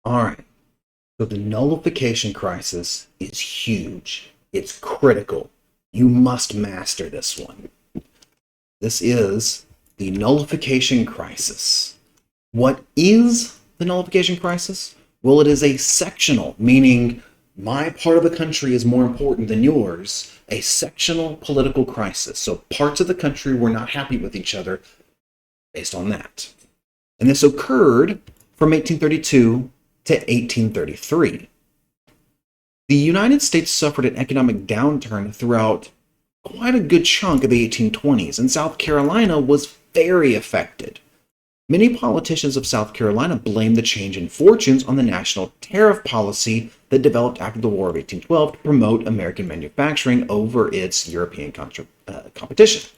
All right. So the nullification crisis is huge. It's critical. You must master this one. This is the nullification crisis. What is the nullification crisis? Well, it is a sectional, meaning my part of the country is more important than yours, a sectional political crisis. So parts of the country were not happy with each other based on that. And this occurred from 1832 to 1833. The United States suffered an economic downturn throughout quite a good chunk of the 1820s, and South Carolina was very affected. Many politicians of South Carolina blamed the change in fortunes on the national tariff policy that developed after the War of 1812 to promote American manufacturing over its European competition.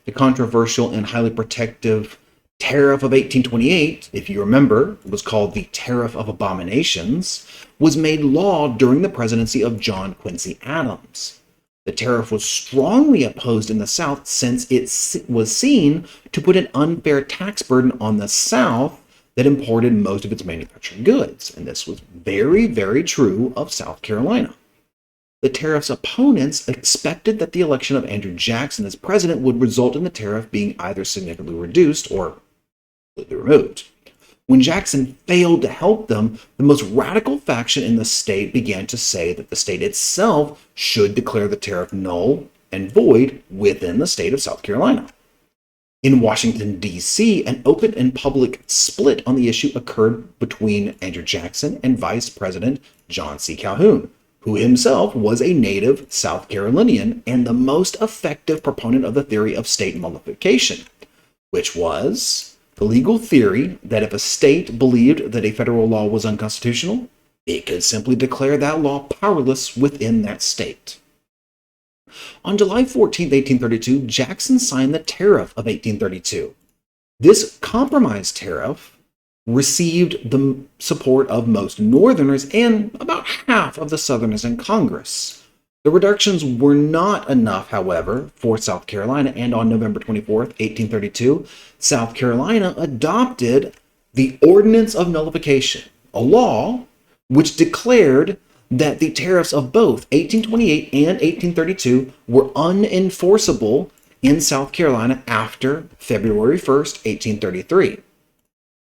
The controversial and highly protective Tariff of 1828, if you remember, was called the Tariff of Abominations, was made law during the presidency of John Quincy Adams. The tariff was strongly opposed in the South since it was seen to put an unfair tax burden on the South that imported most of its manufactured goods, and this was very, very true of South Carolina. The tariff's opponents expected that the election of Andrew Jackson as president would result in the tariff being either significantly reduced or completely removed. When Jackson failed to help them, the most radical faction in the state began to say that the state itself should declare the tariff null and void within the state of South Carolina. In Washington, D.C., an open and public split on the issue occurred between Andrew Jackson and Vice President John C. Calhoun, who himself was a native South Carolinian and the most effective proponent of the theory of state nullification, which was the legal theory that if a state believed that a federal law was unconstitutional, it could simply declare that law powerless within that state. On July 14, 1832, Jackson signed the Tariff of 1832. This compromise tariff received the support of most Northerners and about half of the Southerners in Congress. The reductions were not enough, however, for South Carolina, and on November 24, 1832, South Carolina adopted the Ordinance of Nullification, a law which declared that the tariffs of both 1828 and 1832 were unenforceable in South Carolina after February 1st, 1833.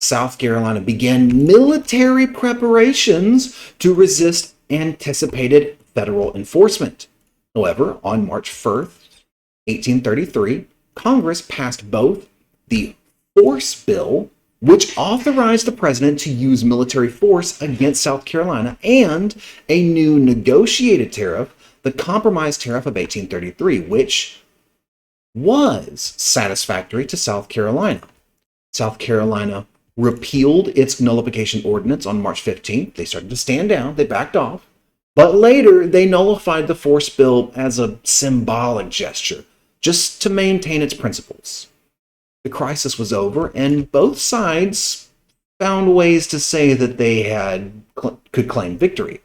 South Carolina began military preparations to resist anticipated federal enforcement. However, on March 1st, 1833, Congress passed both the Force Bill, which authorized the president to use military force against South Carolina, and a new negotiated tariff, the Compromise Tariff of 1833, which was satisfactory to South Carolina. South Carolina repealed its nullification ordinance on March 15th. They started to stand down, they backed off. But later, they nullified the Force Bill as a symbolic gesture, just to maintain its principles. The crisis was over, and both sides found ways to say that they could claim victory.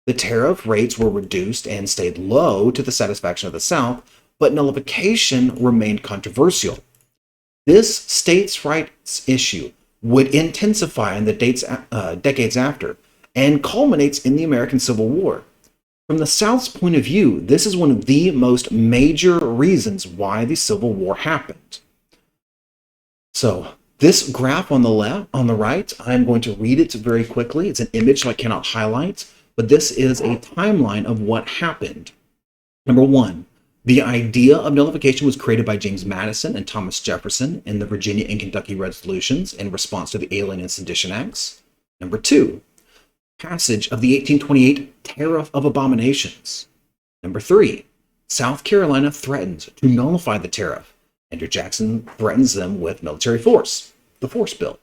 The tariff rates were reduced and stayed low to the satisfaction of the South, but nullification remained controversial. This states' rights issue would intensify in the decades after, and culminates in the American Civil War. From the South's point of view, this is one of the most major reasons why the Civil War happened. So, this graph on the right, I'm going to read it very quickly. It's an image, so I cannot highlight, but this is a timeline of what happened. Number one, the idea of nullification was created by James Madison and Thomas Jefferson in the Virginia and Kentucky Resolutions in response to the Alien and Sedition Acts. Number two, passage of the 1828 Tariff of Abominations. Number three, South Carolina threatens to nullify the tariff. Andrew Jackson threatens them with military force, the Force Bill.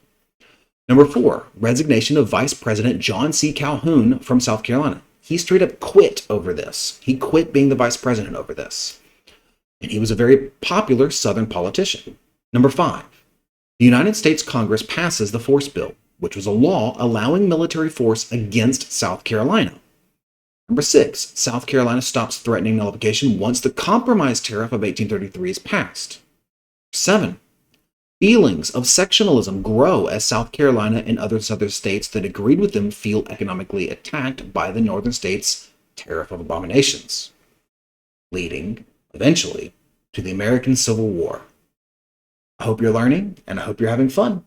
Number four, resignation of Vice President John C. Calhoun from South Carolina. He straight up quit over this. He quit being the vice president over this. And he was a very popular Southern politician. Number five, the United States Congress passes the Force Bill, which was a law allowing military force against South Carolina. Number six, South Carolina stops threatening nullification once the Compromise Tariff of 1833 is passed. Seven, Feelings of sectionalism grow as South Carolina and other southern states that agreed with them feel economically attacked by the northern states' Tariff of Abominations, leading, eventually, to the American Civil War. I hope you're learning, and I hope you're having fun.